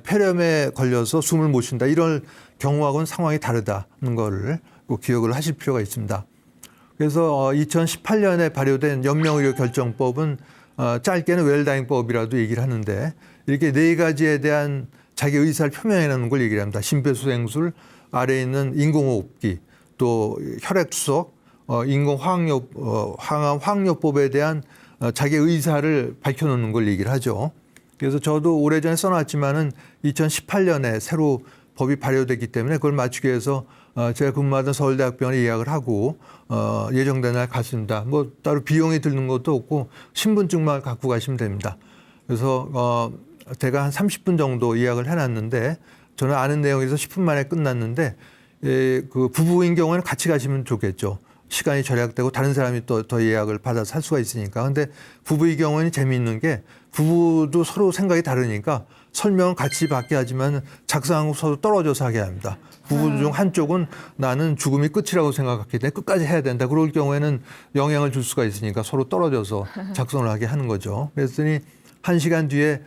폐렴에 걸려서 숨을 못 쉰다 이런 경우하고는 상황이 다르다는 거를 꼭 기억을 하실 필요가 있습니다. 그래서 2018년에 발효된 연명의료 결정법은 짧게는 웰다잉법이라도 얘기를 하는데 이렇게 네 가지에 대한 자기 의사를 표명해내는 걸 얘기를 합니다. 심폐소생술, 아래에 있는 인공호흡기, 또 혈액수석, 화학요법에 대한 자기 의사를 밝혀놓는 걸 얘기를 하죠. 그래서 저도 오래전에 써놨지만은 2018년에 새로 법이 발효됐기 때문에 그걸 맞추기 위해서 제가 근무하던 서울대학병원에 예약을 하고 예정된 날 갔습니다. 뭐 따로 비용이 드는 것도 없고 신분증만 갖고 가시면 됩니다. 그래서 제가 한 30분 정도 예약을 해놨는데 저는 아는 내용에서 10분 만에 끝났는데 그 부부인 경우에는 같이 가시면 좋겠죠. 시간이 절약되고 다른 사람이 또 더 예약을 받아서 할 수가 있으니까. 근데 부부의 경우에는 재미있는 게 부부도 서로 생각이 다르니까 설명은 같이 받게 하지만 작성하고 서로 떨어져서 하게 합니다. 부부 중 한쪽은 나는 죽음이 끝이라고 생각했기 때문에 끝까지 해야 된다. 그럴 경우에는 영향을 줄 수가 있으니까 서로 떨어져서 작성을 하게 하는 거죠. 그랬더니 1시간 뒤에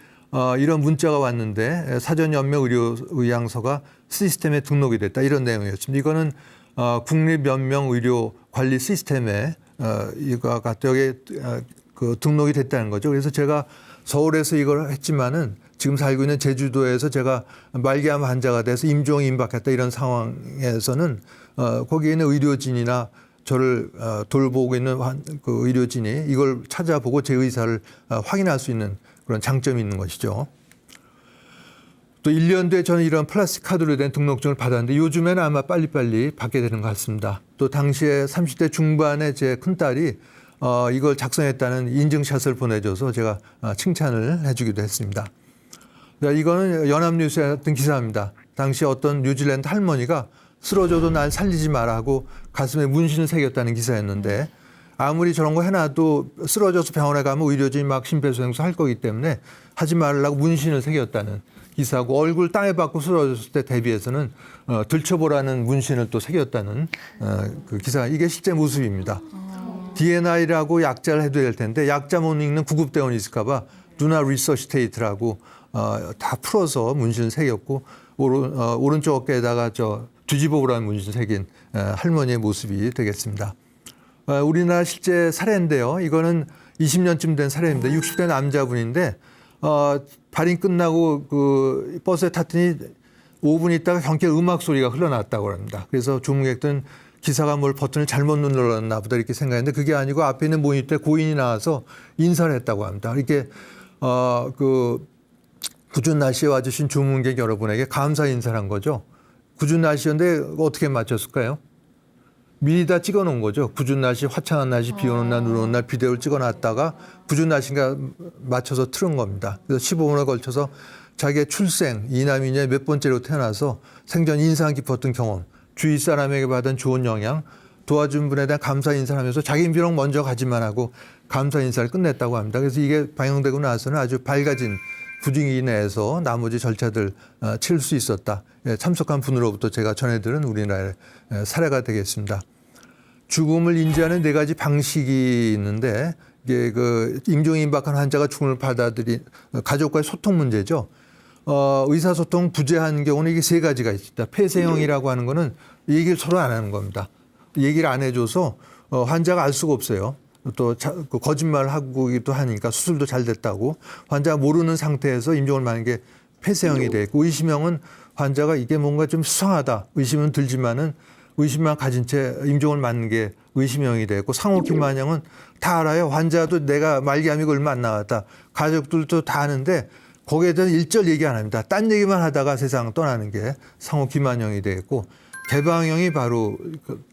이런 문자가 왔는데 사전 연명 의료의향서가 시스템에 등록이 됐다. 이런 내용이었습니다. 이거는 국립연명의료관리 시스템에 이거가 여기에 등록이 됐다는 거죠. 그래서 제가 서울에서 이걸 했지만은 지금 살고 있는 제주도에서 제가 말기암 환자가 돼서 임종이 임박했다 이런 상황에서는 거기에 있는 의료진이나 저를 돌보고 있는 그 의료진이 이걸 찾아보고 제 의사를 확인할 수 있는 그런 장점이 있는 것이죠. 또 1년 뒤에 저는 이런 플라스틱 카드로 된 등록증을 받았는데 요즘에는 아마 빨리빨리 받게 되는 것 같습니다. 또 당시에 30대 중반의 제 큰딸이 이걸 작성했다는 인증샷을 보내줘서 제가 칭찬을 해주기도 했습니다. 이거는 연합뉴스에 했던 기사입니다. 당시 어떤 뉴질랜드 할머니가 쓰러져도 날 살리지 마라 하고 가슴에 문신을 새겼다는 기사였는데 아무리 저런 거 해놔도 쓰러져서 병원에 가면 의료진이 막 심폐소생술 할 거기 때문에 하지 말라고 문신을 새겼다는 기사고 얼굴 땅에 박고 쓰러졌을 때 대비해서는 들춰보라는 문신을 또 새겼다는 그 기사. 이게 실제 모습입니다. DNI라고 약자를 해도 될 텐데 약자 못 읽는 구급대원이 있을까 봐 누나 리서시테이트라고 다 풀어서 문신을 새겼고 오른쪽 어깨에다가 뒤집어 보라는 문신 새긴 할머니의 모습이 되겠습니다. 우리나라 실제 사례인데요. 이거는 20년쯤 된 사례입니다. 60대 남자분인데 발인 끝나고 그 버스에 탔더니 5분 있다가 경계 음악 소리가 흘러났다고 합니다. 그래서 조문객들은 기사가 뭘 버튼을 잘못 눌렀나 보다 이렇게 생각했는데 그게 아니고 앞에 있는 모니터에 고인이 나와서 인사를 했다고 합니다. 이렇게 그 궂은 날씨에 와주신 조문객 여러분에게 감사 인사를 한 거죠. 궂은 날씨였는데 어떻게 맞췄을까요? 미리 다 찍어놓은 거죠. 궂은 날씨, 화창한 날씨, 비 오는 날, 눈 오는 날 비디오를 찍어놨다가 궂은 날씨가 맞춰서 틀은 겁니다. 그래서 15분에 걸쳐서 자기의 출생, 이남이녀의 몇 번째로 태어나서 생전 인상 깊었던 경험, 주위 사람에게 받은 좋은 영향, 도와준 분에 대한 감사 인사를 하면서 자기 비록 먼저 가지만 하고 감사 인사를 끝냈다고 합니다. 그래서 이게 방영되고 나서는 아주 밝아진 분위기 내에서 나머지 절차들 치를 수 있었다. 참석한 분으로부터 제가 전해들은 우리나라의 사례가 되겠습니다. 죽음을 인지하는 4가지 방식이 있는데 이게 그 임종이 임박한 환자가 죽음을 받아들인 가족과의 소통 문제죠. 의사소통 부재한 경우는 이게 3가지가 있습니다. 폐쇄형이라고 하는 거는 얘기를 서로 안 하는 겁니다. 얘기를 안 해줘서 환자가 알 수가 없어요. 또 거짓말을 하기도 하니까 수술도 잘 됐다고 환자가 모르는 상태에서 임종을 맞는 게 폐쇄형이 돼 있고 의심형은 환자가 이게 뭔가 좀 수상하다 의심은 들지만은 의심만 가진 채 임종을 맞는 게 의심형이 돼 있고 상호기만형은 다 알아요. 환자도 내가 말기암이고 얼마 안 나왔다. 가족들도 다 아는데 거기에 대해서 일절 얘기 안 합니다. 딴 얘기만 하다가 세상 떠나는 게 상호기만형이 돼 있고 개방형이 바로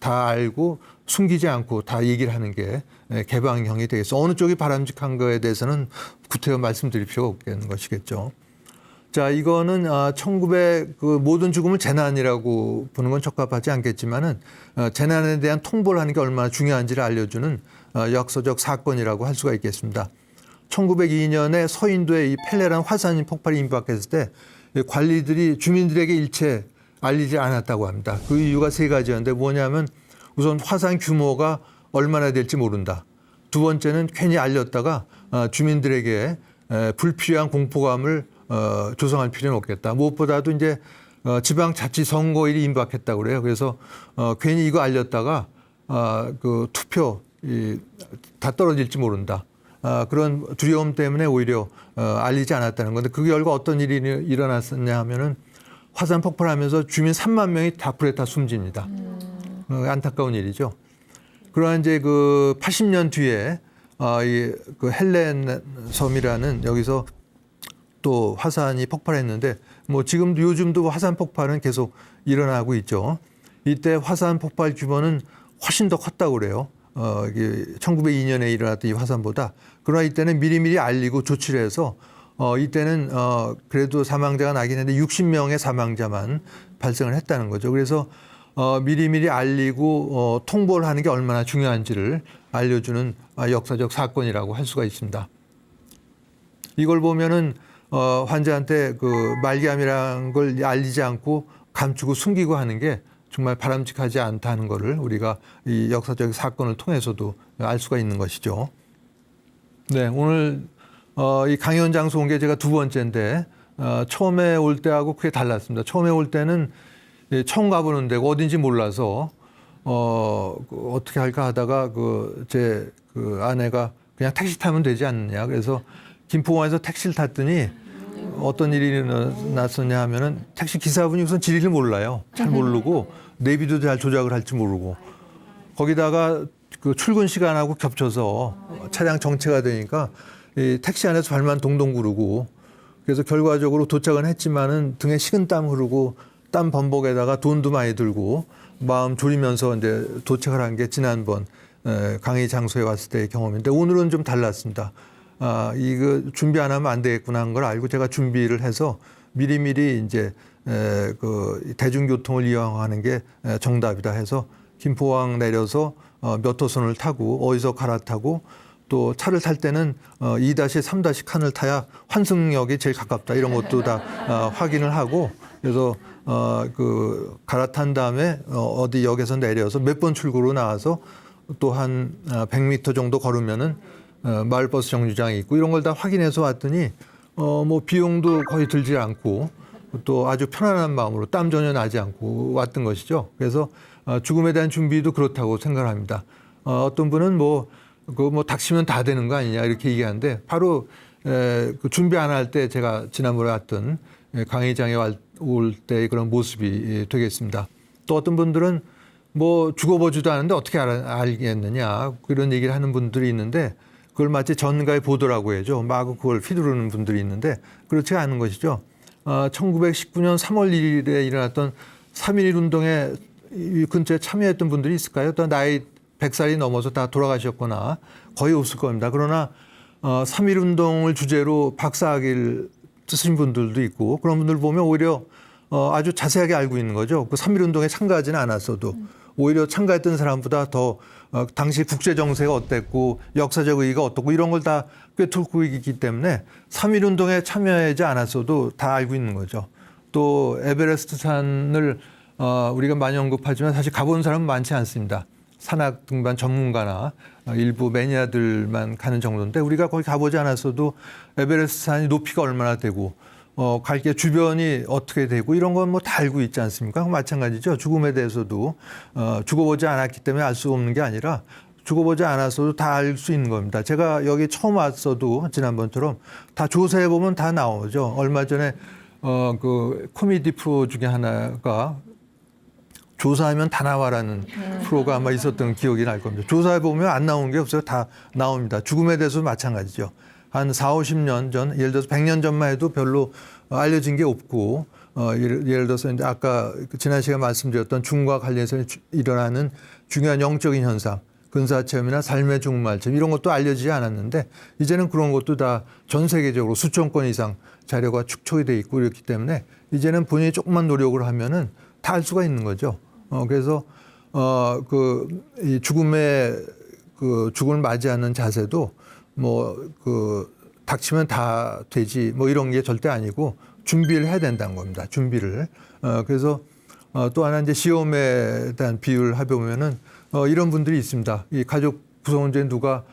다 알고 숨기지 않고 다 얘기를 하는 게 개방형이 되겠어. 어느 쪽이 바람직한 거에 대해서는 구태여 말씀드릴 필요가 없겠는 것이겠죠. 자, 이거는 그 모든 죽음을 재난이라고 보는 건 적합하지 않겠지만은 재난에 대한 통보를 하는 게 얼마나 중요한지를 알려주는 역사적 사건이라고 할 수가 있겠습니다. 1902년에 서인도에 이 펠레라는 화산 폭발이 임박했을 때 관리들이 주민들에게 일체 알리지 않았다고 합니다. 그 이유가 3가지였는데 뭐냐면 우선 화산 규모가 얼마나 될지 모른다. 두 번째는 괜히 알렸다가 주민들에게 불필요한 공포감을 조성할 필요는 없겠다. 무엇보다도 이제 지방자치 선거일이 임박했다고 그래요. 그래서 괜히 이거 알렸다가 그 투표 다 떨어질지 모른다. 그런 두려움 때문에 오히려 알리지 않았다는 건데 그 결과 어떤 일이 일어났었냐 하면은 화산 폭발하면서 주민 3만 명이 다 불에 타 숨집니다. 안타까운 일이죠. 그러나 이제 그 80년 뒤에 그 헬렌 섬이라는 여기서 또 화산이 폭발했는데 뭐 지금도 요즘도 화산 폭발은 계속 일어나고 있죠. 이때 화산 폭발 규모는 훨씬 더 컸다고 그래요. 이게 1902년에 일어났던 이 화산보다. 그러나 이때는 미리미리 알리고 조치를 해서 이때는 그래도 사망자가 나긴 했는데 60명의 사망자만 발생을 했다는 거죠. 그래서 미리미리 알리고 통보를 하는 게 얼마나 중요한지를 알려주는 역사적 사건이라고 할 수가 있습니다. 이걸 보면은 환자한테 그 말기암이라는 걸 알리지 않고 감추고 숨기고 하는 게 정말 바람직하지 않다는 거를 우리가 이 역사적 사건을 통해서도 알 수가 있는 것이죠. 네, 오늘 이 강연 장소 온 게 제가 2번째인데 처음에 올 때하고 크게 달랐습니다. 처음에 올 때는 처음 가보는 데고 어딘지 몰라서 어떻게 할까 하다가 제 아내가 그냥 택시 타면 되지 않느냐. 그래서 김포공항에서 택시를 탔더니 어떤 일이 일어났었냐 하면은 택시 기사분이 우선 지리를 몰라요. 잘 모르고 내비도 잘 조작을 할지 모르고 거기다가 그 출근 시간하고 겹쳐서 차량 정체가 되니까 이 택시 안에서 발만 동동 구르고 그래서 결과적으로 도착은 했지만은 등에 식은땀 흐르고 땀 범벅에다가 돈도 많이 들고 마음 졸이면서 이제 도착을 한 게 지난번 강의 장소에 왔을 때의 경험인데 오늘은 좀 달랐습니다. 이거 준비 안 하면 안 되겠구나 한 걸 알고 제가 준비를 해서 미리미리 이제 그 대중교통을 이용하는 게 정답이다 해서 김포항 내려서 몇 호선을 타고 어디서 갈아타고 또 차를 탈 때는 2-3 칸을 타야 환승역이 제일 가깝다 이런 것도 다 확인을 하고 그래서 그 갈아탄 다음에 어디 역에서 내려서 몇 번 출구로 나와서 또 한 100m 정도 걸으면은 마을버스 정류장이 있고 이런 걸 다 확인해서 왔더니 뭐 비용도 거의 들지 않고 또 아주 편안한 마음으로 땀 전혀 나지 않고 왔던 것이죠. 그래서 죽음에 대한 준비도 그렇다고 생각을 합니다. 어떤 분은 뭐 닥치면 다 되는 거 아니냐 이렇게 얘기하는데 바로 그 준비 안 할 때 제가 지난번에 왔던 강의장에 올 때의 그런 모습이 되겠습니다. 또 어떤 분들은 뭐 죽어보지도 않은데 어떻게 알겠느냐 그런 얘기를 하는 분들이 있는데 그걸 마치 전가의 보도라고 해야죠. 마구 그걸 휘두르는 분들이 있는데 그렇지 않은 것이죠. 1919년 3월 1일에 일어났던 3.1 운동에 이 근처에 참여했던 분들이 있을까요? 또 나이 100살이 넘어서 다 돌아가셨거나 거의 없을 겁니다. 그러나 3.1 운동을 주제로 박사학위를 쓰신 분들도 있고 그런 분들 보면 오히려 아주 자세하게 알고 있는 거죠. 그 3.1 운동에 참가하지는 않았어도 오히려 참가했던 사람보다 더 당시 국제 정세가 어땠고 역사적 의의가 어떻고 이런 걸 다 꿰뚫고 있기 때문에 3.1 운동에 참여하지 않았어도 다 알고 있는 거죠. 또 에베레스트 산을 우리가 많이 언급하지만 사실 가본 사람은 많지 않습니다. 산악 등반 전문가나 일부 매니아들만 가는 정도인데 우리가 거기 가보지 않았어도 에베레스트 산이 높이가 얼마나 되고 갈 게 주변이 어떻게 되고 이런 건 뭐 다 알고 있지 않습니까? 마찬가지죠. 죽음에 대해서도 죽어보지 않았기 때문에 알 수 없는 게 아니라 죽어보지 않았어도 다 알 수 있는 겁니다. 제가 여기 처음 왔어도 지난번처럼 다 조사해 보면 다 나오죠. 얼마 전에 그 코미디 프로 중에 하나가 조사하면 다 나와라는 프로가 아마 있었던 기억이 날 겁니다. 조사해 보면 안 나오는 게 없어요. 다 나옵니다. 죽음에 대해서도 마찬가지죠. 한 40, 50년 전, 예를 들어서 100년 전만 해도 별로 알려진 게 없고, 예를 들어서 이제 아까 지난 시간에 말씀드렸던 죽음과 관련해서 일어나는 중요한 영적인 현상, 근사체험이나 삶의 종말점 이런 것도 알려지지 않았는데 이제는 그런 것도 다 전 세계적으로 수천 건 이상 자료가 축적이 돼 있고 이렇기 때문에 이제는 본인이 조금만 노력을 하면은 다 알 수가 있는 거죠. 그래서 이 죽음을 맞이하는 자세도 닥치면 다 되지 이런 게 절대 아니고 준비를 해야 된다는 겁니다. 준비를. 그래서 또 하나 이제 시험에 대한 비유를 해보면은 이런 분들이 있습니다. 이 가족 구성원 중에 누가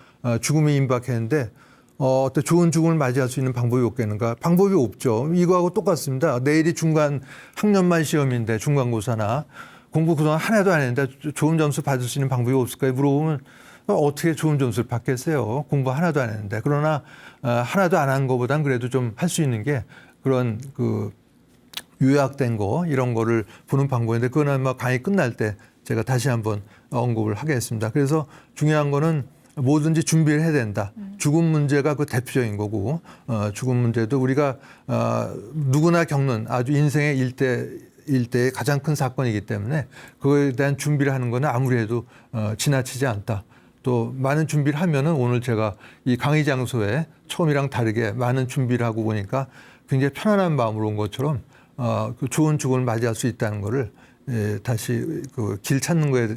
죽음에 임박했는데 어떤 좋은 죽음을 맞이할 수 있는 방법이 없겠는가? 방법이 없죠. 이거하고 똑같습니다. 내일이 중간 학년만 시험인데 중간고사나 공부 그동안 하나도 안 했는데 좋은 점수 받을 수 있는 방법이 없을까요? 물어보면 어떻게 좋은 점수를 받겠어요? 공부 하나도 안 했는데. 그러나 하나도 안 한 것보단 그래도 좀 할 수 있는 게 그런 요약된 거 이런 거를 보는 방법인데 그거는 아마 강의 끝날 때 제가 다시 한번 언급을 하겠습니다. 그래서 중요한 거는 뭐든지 준비를 해야 된다. 죽음 문제가 그 대표적인 거고 죽음 문제도 우리가 누구나 겪는 아주 인생의 일대의 가장 큰 사건이기 때문에 그거에 대한 준비를 하는 거는 아무리 해도 지나치지 않다. 또 많은 준비를 하면은 오늘 제가 이 강의 장소에 처음이랑 다르게 많은 준비를 하고 보니까 굉장히 편안한 마음으로 온 것처럼 그 좋은 죽음을 맞이할 수 있다는 거를 다시 그 길 찾는 거에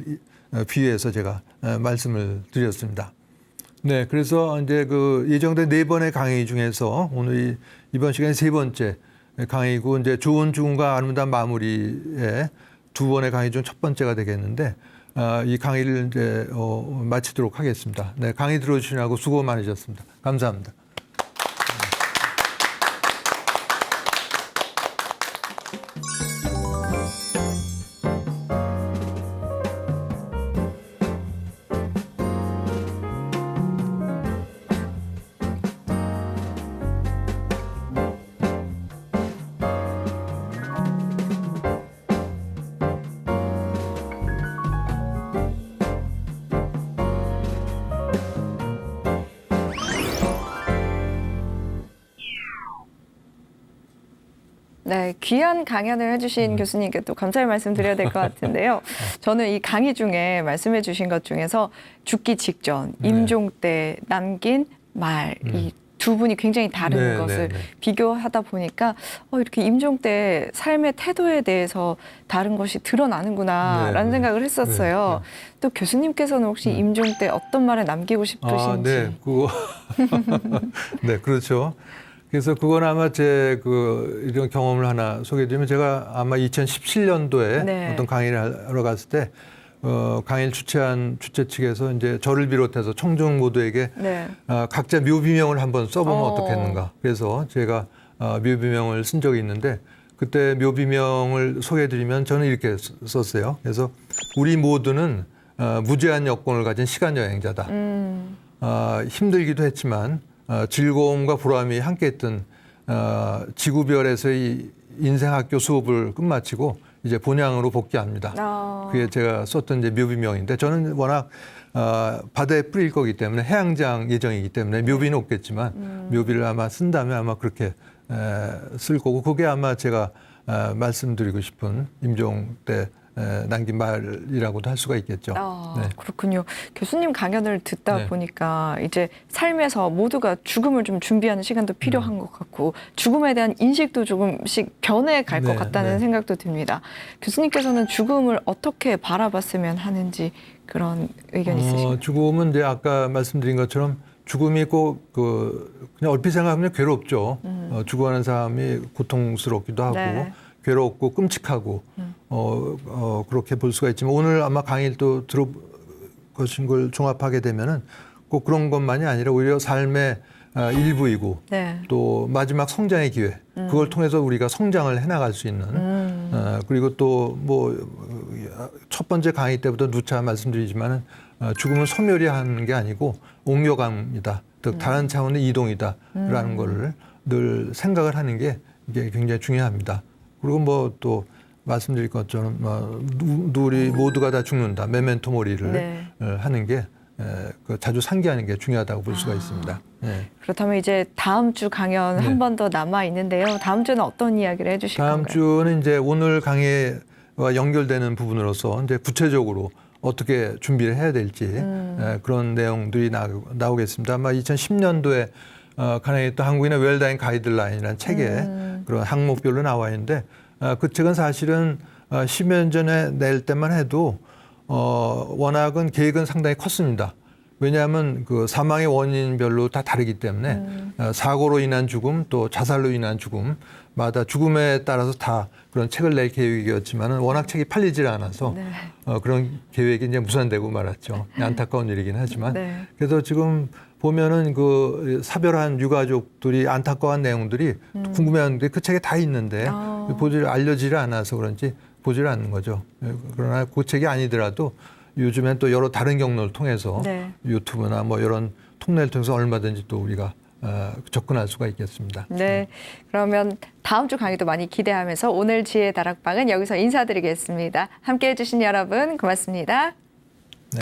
비유해서 제가 말씀을 드렸습니다. 네, 그래서 이제 그 예정된 4번의 강의 중에서 오늘 이번 시간이 3번째 강의고 이제 좋은 죽음과 아름다운 마무리에 2번의 강의 중 첫 번째가 되겠는데 이 강의를 이제 마치도록 하겠습니다. 네, 강의 들어주시느라고 수고 많으셨습니다. 감사합니다.
네, 귀한 강연을 해주신 교수님께 또 감사의 말씀 드려야 될 것 같은데요. 저는 이 강의 중에 말씀해 주신 것 중에서 죽기 직전, 임종 때 남긴 말, 이 두 분이 굉장히 다른 것을 비교하다 보니까 이렇게 임종 때 삶의 태도에 대해서 다른 것이 드러나는구나라는 생각을 했었어요. 또 교수님께서는 혹시 임종 때 어떤 말을 남기고 싶으신지?
네, 그거 네, 그렇죠. 그래서 그건 아마 제 이런 경험을 하나 소개해드리면 제가 아마 2017년도에 어떤 강의를 하러 갔을 때 강의를 주최한 주최 측에서 이제 저를 비롯해서 청중 모두에게 각자 묘비명을 한번 써보면 어떻겠는가. 그래서 제가 묘비명을 쓴 적이 있는데 그때 묘비명을 소개해드리면 저는 이렇게 썼어요. 그래서 우리 모두는 무제한 여권을 가진 시간 여행자다. 힘들기도 했지만 즐거움과 보람이 함께했던 지구별에서의 인생학교 수업을 끝마치고 이제 본향으로 복귀합니다. 그게 제가 썼던 이제 묘비명인데 저는 워낙 바다에 뿌릴 거기 때문에 해양장 예정이기 때문에 묘비는 없겠지만 묘비를 아마 쓴다면 아마 그렇게 쓸 거고 그게 아마 제가 말씀드리고 싶은 임종 때 남긴 말이라고도 할 수가 있겠죠. 네.
그렇군요. 교수님 강연을 듣다
네.
보니까 이제 삶에서 모두가 죽음을 좀 준비하는 시간도 필요한 것 같고 죽음에 대한 인식도 조금씩 변해갈 것
네,
같다는
네.
생각도 듭니다. 교수님께서는 죽음을 어떻게 바라봤으면 하는지 그런 의견 있으신가요?
죽음은 이제 아까 말씀드린 것처럼 죽음이 꼭 그냥 얼핏 생각하면 괴롭죠. 죽어가는 사람이 고통스럽기도 하고
네.
괴롭고 끔찍하고 그렇게 볼 수가 있지만 오늘 아마 강의를 또 들어보신 걸 종합하게 되면은 꼭 그런 것만이 아니라 오히려 삶의 일부이고
네.
또 마지막 성장의 기회 그걸 통해서 우리가 성장을 해나갈 수 있는 그리고 또 뭐 첫 번째 강의 때부터 누차 말씀드리지만은 죽음은 소멸이하는 게 아니고 옹려감이다. 즉 다른 차원의 이동이다라는 거를 늘 생각을 하는 게 이게 굉장히 중요합니다. 그리고 뭐 또 말씀드릴 것처럼 우리 모두가 다 죽는다. 메멘토 모리를
네.
하는 게 자주 상기하는 게 중요하다고 볼 수가 있습니다. 네.
그렇다면 이제 다음 주 강연
네.
한 번 더 남아 있는데요. 다음 주는 어떤 이야기를 해주실
다음
건가요?
주는 이제 오늘 강의와 연결되는 부분으로서 이제 구체적으로 어떻게 준비를 해야 될지 그런 내용들이 나오겠습니다. 아마 2010년도에 간행했던 한국인의 웰다잉 가이드라인이라는 책에 그런 항목별로 나와 있는데 그 책은 사실은 10여 년 전에 낼 때만 해도 워낙은 계획은 상당히 컸습니다. 왜냐하면 그 사망의 원인별로 다 다르기 때문에 사고로 인한 죽음 또 자살로 인한 죽음마다 죽음에 따라서 다 그런 책을 낼 계획이었지만은 워낙 책이 팔리질 않아서
네.
그런 계획이 이제 무산되고 말았죠. 안타까운 일이긴 하지만
네.
그래서 지금 보면은 그 사별한 유가족들이 안타까운 내용들이 궁금해하는데 그 책에 다 있는데 알려지지 않아서 그런지 보질 않는 거죠. 그러나 그 책이 아니더라도 요즘엔 또 여러 다른 경로를 통해서
네.
유튜브나 뭐 이런 통로를 통해서 얼마든지 또 우리가 접근할 수가 있겠습니다.
네, 그러면 다음 주 강의도 많이 기대하면서 오늘 지혜 다락방은 여기서 인사드리겠습니다. 함께해 주신 여러분 고맙습니다.
네.